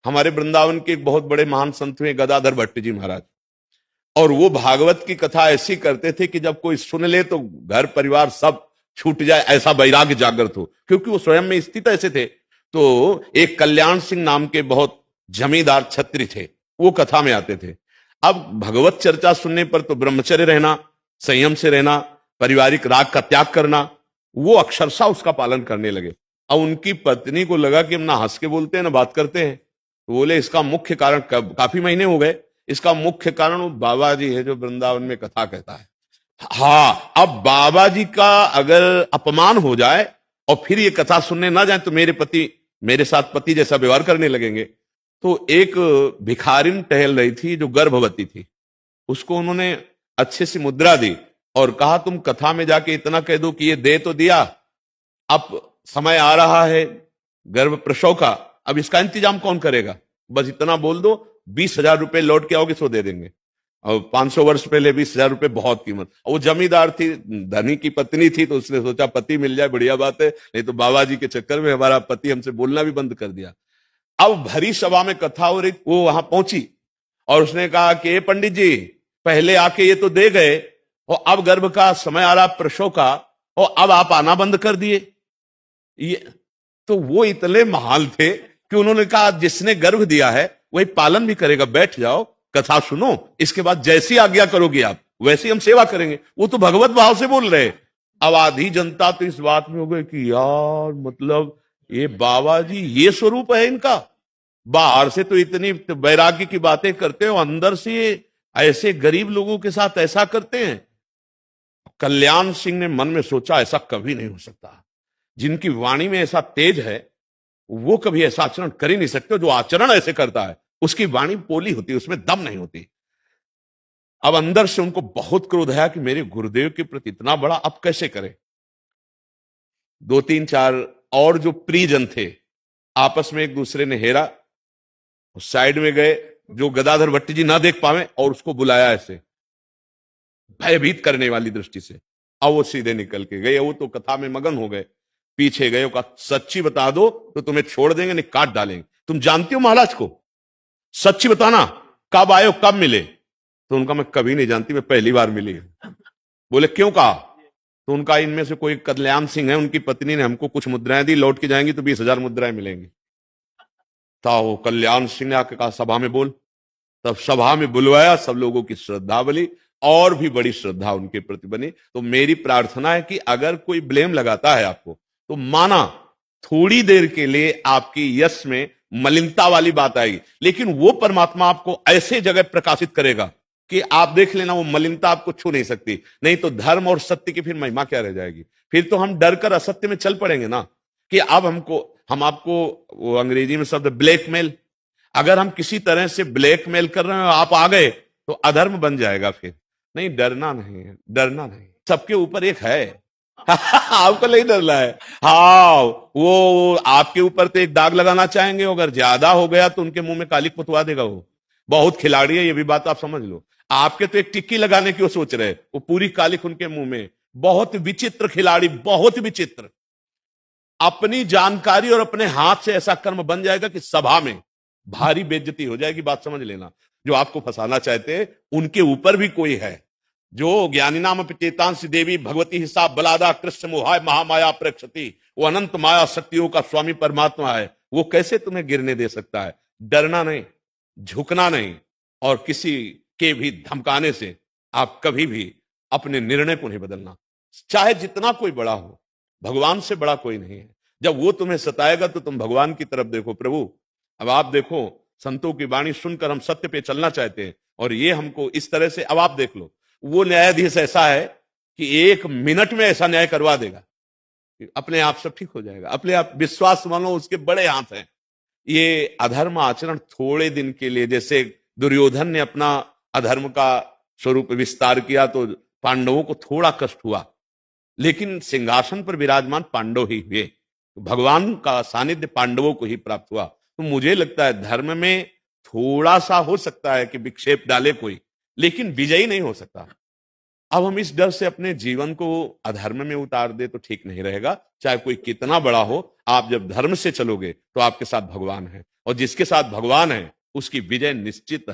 हमारे वृंदावन के एक बहुत बड़े महान संत हुए गदाधर भट्ट जी महाराज, और वो भागवत की कथा ऐसी करते थे कि जब कोई सुन ले तो घर परिवार सब छूट जाए, ऐसा वैराग्य जागृत हो, क्योंकि वो स्वयं में स्थित ऐसे थे। तो एक कल्याण सिंह नाम के बहुत जमींदार छत्री थे, वो कथा में आते थे। अब भगवत चर्चा सुनने पर तो ब्रह्मचर्य रहना, संयम से रहना, पारिवारिक राग का त्याग करना, वो अक्षरशः उसका पालन करने लगे। अब उनकी पत्नी को लगा कि हम ना हंस के बोलते हैं ना बात करते हैं, तो बोले इसका मुख्य कारण, काफी महीने हो गए, इसका मुख्य कारण वो बाबा जी है जो वृंदावन में कथा कहता है। हाँ, अब बाबा जी का अगर अपमान हो जाए और फिर ये कथा सुनने ना जाए तो मेरे साथ पति जैसा व्यवहार करने लगेंगे। तो एक भिखारिन टहल रही थी जो गर्भवती थी, उसको उन्होंने अच्छे से मुद्रा दी और कहा तुम कथा में जाके इतना कह दो कि ये दे तो दिया, अब समय आ रहा है गर्भ प्रसव का, अब इसका इंतजाम कौन करेगा, बस इतना बोल दो, 20,000 रुपए लौट के आओगे सो दे देंगे। और 500 वर्ष पहले 20,000 रुपए बहुत कीमत। वो जमींदार थी, धनी की पत्नी थी, तो उसने सोचा पति मिल जाए बढ़िया बात है, नहीं तो बाबा जी के चक्कर में हमारा पति हमसे बोलना भी बंद कर दिया। अब भरी सभा में कथा हो रही, वो वहां पहुंची और उसने कहा कि पंडित जी पहले आके ये तो दे गए और अब गर्भ का समय आ रहा प्रसव का, और अब आप आना बंद कर दिए। ये तो वो इतने महाल थे कि उन्होंने कहा जिसने गर्भ दिया है वही पालन भी करेगा, बैठ जाओ कथा सुनो, इसके बाद जैसी आज्ञा करोगे आप वैसी हम सेवा करेंगे। वो तो भगवत भाव से बोल रहे। अब आधी जनता तो इस बात में हो गई कि यार मतलब ये बाबा जी ये स्वरूप है इनका, बाहर से तो इतनी वैराग्य की बातें करते हो, अंदर से ऐसे गरीब लोगों के साथ ऐसा करते हैं। कल्याण सिंह ने मन में सोचा ऐसा कभी नहीं हो सकता, जिनकी वाणी में ऐसा तेज है वो कभी ऐसा आचरण कर ही नहीं सकते, जो आचरण ऐसे करता है उसकी वाणी पोली होती है, उसमें दम नहीं होती। अब अंदर से उनको बहुत क्रोध आया कि मेरे गुरुदेव के प्रति इतना बड़ा, अब कैसे करें। 2-3-4 और जो प्रियजन थे आपस में एक दूसरे ने हेरा, साइड में गए जो गदाधर भट्ट जी ना देख पावे और उसको बुलाया ऐसे भयभीत करने वाली दृष्टि से। अब वो सीधे निकल के गए, वो तो कथा में मगन हो गए, पीछे गए, कहा सच्ची बता दो तो तुम्हें छोड़ देंगे नहीं काट डालेंगे। तुम जानती हो महाराज को, सच्ची बताना कब आए हो कब मिले। तो उनका मैं कभी नहीं जानती, मैं पहली बार मिली। बोले क्यों कहा, तो उनका इनमें से कोई कल्याण सिंह है, उनकी पत्नी ने हमको कुछ मुद्राएं दी, लौट के जाएंगी तो 20,000 मुद्राएं मिलेंगी। तो कल्याण सिंह ने आके कहा सभा में बोल, तब सभा में बुलवाया, सब लोगों की श्रद्धा बनी और भी बड़ी श्रद्धा उनके प्रति बनी। तो मेरी प्रार्थना है कि अगर कोई ब्लेम लगाता है आपको तो माना थोड़ी देर के लिए आपकी यश में मलिनता वाली बात आएगी, लेकिन वो परमात्मा आपको ऐसे जगह प्रकाशित करेगा कि आप देख लेना वो मलिनता आपको छू नहीं सकती। नहीं तो धर्म और सत्य की फिर महिमा क्या रह जाएगी, फिर तो हम डर कर असत्य में चल पड़ेंगे ना, कि अब हम आपको वो अंग्रेजी में शब्द ब्लैकमेल, अगर हम किसी तरह से ब्लैकमेल कर रहे हैं आप आ गए तो अधर्म बन जाएगा। फिर नहीं, डरना नहीं है, डरना नहीं, सबके ऊपर एक है आपको नहीं डरना है। हाँ, वो आपके ऊपर तो एक दाग लगाना चाहेंगे, अगर ज्यादा हो गया तो उनके मुंह में कालिक पुतवा देगा। वो बहुत खिलाड़ी है, ये भी बात आप समझ लो। आपके तो एक टिक्की लगाने की वो सोच रहे, वो पूरी कालिक उनके मुंह में। बहुत विचित्र खिलाड़ी, बहुत विचित्र। अपनी जानकारी और अपने हाथ से ऐसा कर्म बन जाएगा कि सभा में भारी बेइज्जती हो जाएगी। बात समझ लेना, जो आपको फंसाना चाहते हैं उनके ऊपर भी कोई है। जो ज्ञानी नाम चेतांश देवी भगवती हिसाब बलादा कृष्ण मोहाय महामाया प्रेक्षति, वो अनंत माया शक्तियों का स्वामी परमात्मा है, वो कैसे तुम्हें गिरने दे सकता है। डरना नहीं, झुकना नहीं, और किसी के भी धमकाने से आप कभी भी अपने निर्णय को नहीं बदलना, चाहे जितना कोई बड़ा हो। भगवान से बड़ा कोई नहीं है। जब वो तुम्हें सताएगा तो तुम भगवान की तरफ देखो, प्रभु अब आप देखो, संतों की वाणी सुनकर हम सत्य पे चलना चाहते हैं और ये हमको इस तरह से, अब आप देख लो वो न्यायाधीश ऐसा है कि 1 मिनट में ऐसा न्याय करवा देगा, अपने आप सब ठीक हो जाएगा। अपने आप विश्वास मानो, उसके बड़े हाथ हैं। ये अधर्म आचरण थोड़े दिन के लिए, जैसे दुर्योधन ने अपना अधर्म का स्वरूप विस्तार किया तो पांडवों को थोड़ा कष्ट हुआ, लेकिन सिंहासन पर विराजमान पांडव ही हुए, भगवान का सानिध्य पांडवों को ही प्राप्त हुआ। तो मुझे लगता है धर्म में थोड़ा सा हो सकता है कि विक्षेप डाले कोई, लेकिन विजयी नहीं हो सकता। अब हम इस डर से अपने जीवन को अधर्म में उतार दे तो ठीक नहीं रहेगा। चाहे कोई कितना बड़ा हो, आप जब धर्म से चलोगे तो आपके साथ भगवान है। और जिसके साथ भगवान है उसकी विजय निश्चित है।